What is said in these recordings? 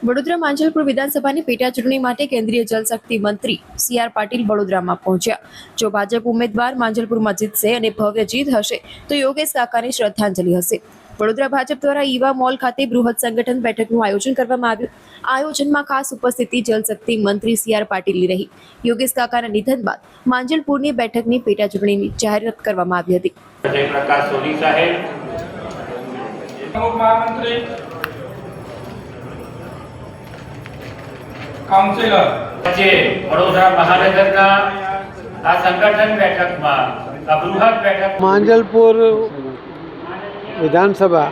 વડોદરા માંજલપુર વિધાનસભાની પેટા ચૂંટણી માટે કેન્દ્રીય જલશક્તિ મંત્રી સી.આર. પાટીલ વડોદરામાં પહોંચ્યા। જો ભાજપ ઉમેદવાર માંજલપુરમાં જીતશે અને ભવ્ય જીત હશે તો યોગેશ કાકાને શ્રદ્ધાંજલિ હશે। વડોદરા ભાજપ દ્વારા ઈવા મોલ ખાતે બૃહદ સંગઠન બેઠકનું આયોજન કરવામાં આવ્યું। આયોજનમાં ખાસ ઉપસ્થિતિ જલશક્તિ મંત્રી સી.આર. પાટીલની રહી। યોગેશ કાકાના નિધન બાદ માંજલપુરની બેઠકની પેટા ચૂંટણીની જાહેરાત કરવામાં આવી હતી। જયપ્રકાશ સોની સાહેબ, મહામંત્રી, કાઉન્સિલર જે વડોદરા મહાનગરના આ સંગઠન બેઠકમાં આ બૃહદ બેઠક માંજલપુર વિધાનસભા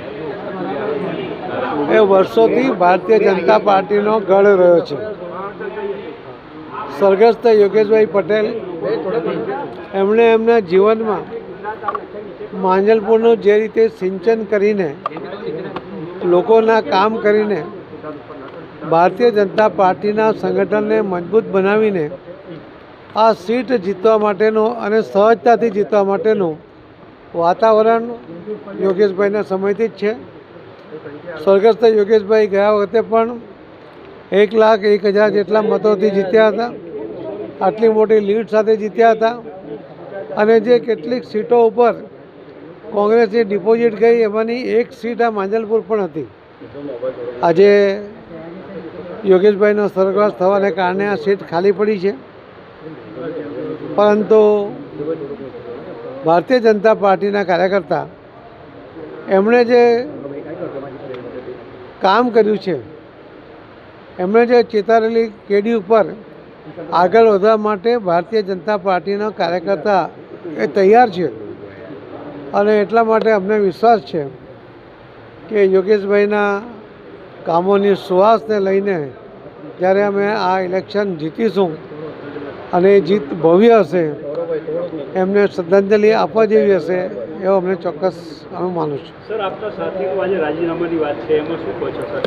એ વર્ષોથી ભારતીય જનતા પાર્ટીનો ગઢ રહ્યો છે। સ્વર્ગસ્થ યોગેશભાઈ પટેલ એમણે એમના જીવનમાં માંજલપુરનું જે રીતે સિંચન કરીને લોકોના કામ કરીને ભારતીય જનતા પાર્ટીના સંગઠનને મજબૂત બનાવીને આ સીટ જીતવા માટેનું અને સહજતાથી જીતવા માટેનું વાતાવરણ યોગેશભાઈના સમયથી જ છે। સ્વર્ગસ્થ યોગેશભાઈ ગયા વખતે પણ 1,01,000 જેટલા મતોથી જીત્યા હતા। આટલી મોટી લીડ સાથે જીત્યા હતા અને જે કેટલીક સીટો ઉપર કોંગ્રેસની ડિપોઝિટ ગઈ એમાંની એક સીટ આ માંજલપુર પણ હતી। આજે યોગેશભાઈનો સ્વર્ગવાસ થવાને કારણે આ સીટ ખાલી પડી છે, પરંતુ ભારતીય જનતા પાર્ટીના કાર્યકર્તા એમણે જે કામ કર્યું છે, એમણે જે ચેતારેલી કેડી ઉપર આગળ વધવા માટે ભારતીય જનતા પાર્ટીના કાર્યકર્તા એ તૈયાર છે અને એટલા માટે અમને વિશ્વાસ છે કે યોગેશભાઈના કામોની સુવાસને લઈને જ્યારે અમે આ ઇલેક્શન જીતીશું અને એ જીત ભવ્ય હશે, એમને શ્રદ્ધાંજલિ આપવા જેવી હશે એવો અમને ચોક્કસ અમે માનું છું। સર, આપના સાથીઓ આજે રાજીનામાની વાત છે, એમાં શું કહો છો સર?